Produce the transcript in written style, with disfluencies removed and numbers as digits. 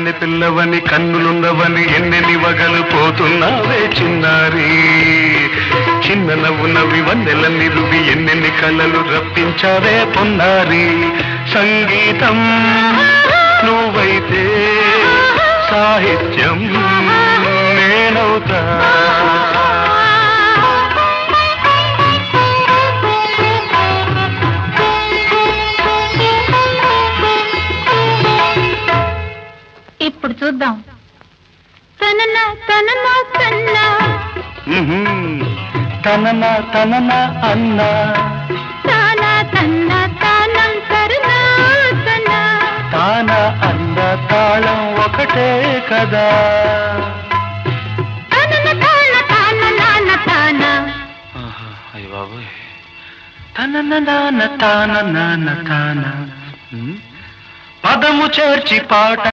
కన్నె పిల్లవని కన్నులున్నవని ఎన్నెన్ని వగలు పోతున్నావే చిన్నారి. చిన్న నవ్వు నవ్వి వన్నెలన్నీ రువి ఎన్నెన్ని కలలు రప్పించావే పొన్నారి. సంగీతం నువ్వైతే సాహిత్యం నేనవుతా. ఇప్పుడు చూద్దాం. తననా తననా తన్నా తననా తననా అన్నా తానా తన్నా తానం తరునా తన్నా తానా అన్న తాళం ఒకటే కదా. తనన తాన తాన నాన తానా. అయ్య బాబోయ్. తనన నాన తాన నాన తాన పదము చేర్చి పాట